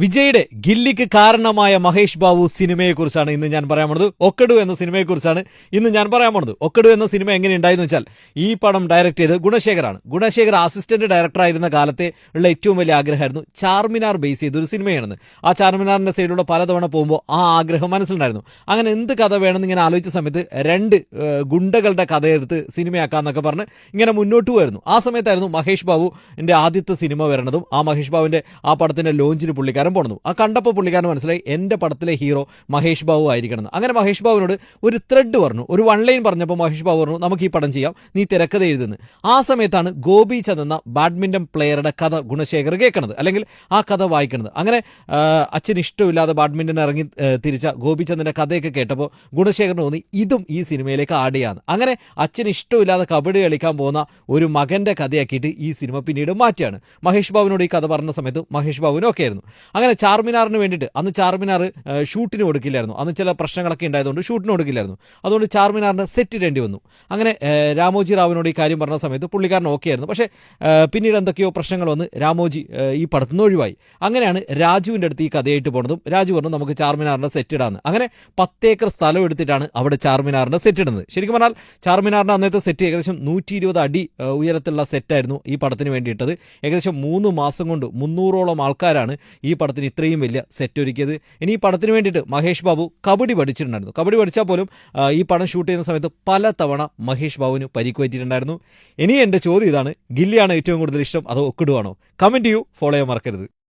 വിജയുടെ ഗില്ലിക്ക് കാരണമായ മഹേഷ് ബാബു സിനിമയെക്കുറിച്ചാണ് ഇന്ന് ഞാൻ പറയാൻ പോണത്. ഒക്കടു എന്ന സിനിമയെക്കുറിച്ചാണ് ഇന്ന് ഞാൻ പറയാൻ പോണത്. ഒക്കടു എന്ന സിനിമ എങ്ങനെ ഉണ്ടായെന്ന് വെച്ചാൽ, ഈ പടം ഡയറക്ട് ചെയ്ത് ഗുണശേഖറാണ്. ഗുണശേഖർ അസിസ്റ്റന്റ് ഡയറക്ടറായിരുന്ന കാലത്തെ ഉള്ള ഏറ്റവും വലിയ ആഗ്രഹമായിരുന്നു ചാർമിനാർ ബേസ് ചെയ്തൊരു സിനിമയാണെന്ന്. ആ ചാർമിനാറിന്റെ സൈഡിലൂടെ പലതവണ പോകുമ്പോൾ ആ ആഗ്രഹം മനസ്സിലുണ്ടായിരുന്നു. അങ്ങനെ എന്ത് കഥ വേണമെന്ന് ഇങ്ങനെ ആലോചിച്ച സമയത്ത് രണ്ട് ഗുണ്ടകളുടെ കഥയെടുത്ത് സിനിമയാക്കാന്നൊക്കെ പറഞ്ഞ് ഇങ്ങനെ മുന്നോട്ട് പോയിരുന്നു. ആ സമയത്തായിരുന്നു മഹേഷ് ബാബുവിന്റെ ആദ്യത്തെ സിനിമ വരണതും ആ മഹേഷ് ബാബുവിന്റെ ആ പടത്തിന്റെ ലോഞ്ചിന് പുള്ളിക്കാരൻ പോണതും. ആ കണ്ടപ്പോൾ പുള്ളിക്കാരൻ മനസ്സിലായി എന്റെ പടത്തിലെ ഹീറോ മഹേഷ് ബാബു ആയിരിക്കണം. അങ്ങനെ മഹേഷ് ബാബുവിനോട് ഒരു ത്രെഡ് പറഞ്ഞു, ഒരു വൺ ലൈൻ പറഞ്ഞപ്പോൾ മഹേഷ് ബാബു പറഞ്ഞു, നമുക്ക് ഈ പടം ചെയ്യാം, നീ തിരക്കഥ എഴുതുന്നു. ആ സമയത്താണ് ഗോപി ചന്ദ് എന്ന ബാഡ്മിന്റൺ പ്ലെയറുടെ കഥ ഗുണശേഖർ കേൾക്കണത്, അല്ലെങ്കിൽ ആ കഥ വായിക്കണത്. അങ്ങനെ അച്ഛന് ഇഷ്ടമില്ലാതെ ബാഡ്മിന്റൺ ഇറങ്ങി തിരിച്ച ഗോപിചന്ദിന്റെ കഥയൊക്കെ കേട്ടപ്പോൾ ഗുണശേഖരന് തോന്നി ഇതും ഈ സിനിമയിലേക്ക് ആഡ് ചെയ്യാന്ന്. അങ്ങനെ അച്ഛന് ഇഷ്ടമില്ലാതെ കബഡി കളിക്കാൻ പോകുന്ന ഒരു മകന്റെ കഥയാക്കിയിട്ട് ഈ സിനിമ പിന്നീട് മാറ്റിയാണ്. മഹേഷ് ബാബുവിനോട് ഈ കഥ പറഞ്ഞ സമയത്ത് മഹേഷ് ബാബുവിനും ഒക്കെ ആയിരുന്നു. അങ്ങനെ ചാർമിനാറിന് വേണ്ടിയിട്ട് അന്ന് ചാർമിനാർ ഷൂട്ടിന് കൊടുക്കില്ലായിരുന്നു. അന്ന് ചില പ്രശ്നങ്ങളൊക്കെ ഉണ്ടായതുകൊണ്ട് ഷൂട്ടിന് കൊടുക്കില്ലായിരുന്നു. അതുകൊണ്ട് ചാർമിനാറിന് സെറ്റ് ഇടേണ്ടി വന്നു. അങ്ങനെ രാമോജി റാവുവിനോട് ഈ കാര്യം പറഞ്ഞ സമയത്ത് പുള്ളിക്കാരൻ ഓക്കെ ആയിരുന്നു. പക്ഷേ പിന്നീട് എന്തൊക്കെയോ പ്രശ്നങ്ങൾ വന്ന് രാമോജി ഈ പടത്തിൽ നിന്ന് ഒഴിവായി. അങ്ങനെയാണ് രാജുവിൻ്റെ അടുത്ത് ഈ കഥയായിട്ട് പോണതും. രാജു പറഞ്ഞു നമുക്ക് ചാർമിനാറിൻ്റെ സെറ്റ് ഇടാമെന്ന്. അങ്ങനെ 10 ഏക്കർ സ്ഥലം എടുത്തിട്ടാണ് അവിടെ ചാർമിനാറിൻ്റെ സെറ്റ് ഇടുന്നത്. ശരിക്കും പറഞ്ഞാൽ ചാർമിനാറിൻ്റെ അന്നത്തെ സെറ്റ് ഏകദേശം 120 അടി ഉയരത്തിലുള്ള സെറ്റായിരുന്നു ഈ പടത്തിന് വേണ്ടിയിട്ടത്. ഏകദേശം 3 മാസം കൊണ്ട് 300ഓളം ആൾക്കാരാണ് ഈ പടത്തിന് ഇത്രയും വലിയ സെറ്റ് ഒരുക്കിയത്. ഇനി ഈ പടത്തിന് വേണ്ടിയിട്ട് മഹേഷ് ബാബു കബഡി പഠിച്ചിട്ടുണ്ടായിരുന്നു. കബഡി പഠിച്ചാൽ പോലും ഈ പടം ഷൂട്ട് ചെയ്യുന്ന സമയത്ത് പല തവണ മഹേഷ് ബാബുവിന് പരിക്ക് പറ്റിയിട്ടുണ്ടായിരുന്നു. ഇനി എൻ്റെ ചോദ്യം ഇതാണ്, ഗില്ലിയാണ് ഏറ്റവും കൂടുതൽ ഇഷ്ടം അതോ ഒക്കിടുവാണോ? കമൻറ്റ് ചെയ്യൂ, ഫോളോ ചെയ്യാൻ മറക്കരുത്.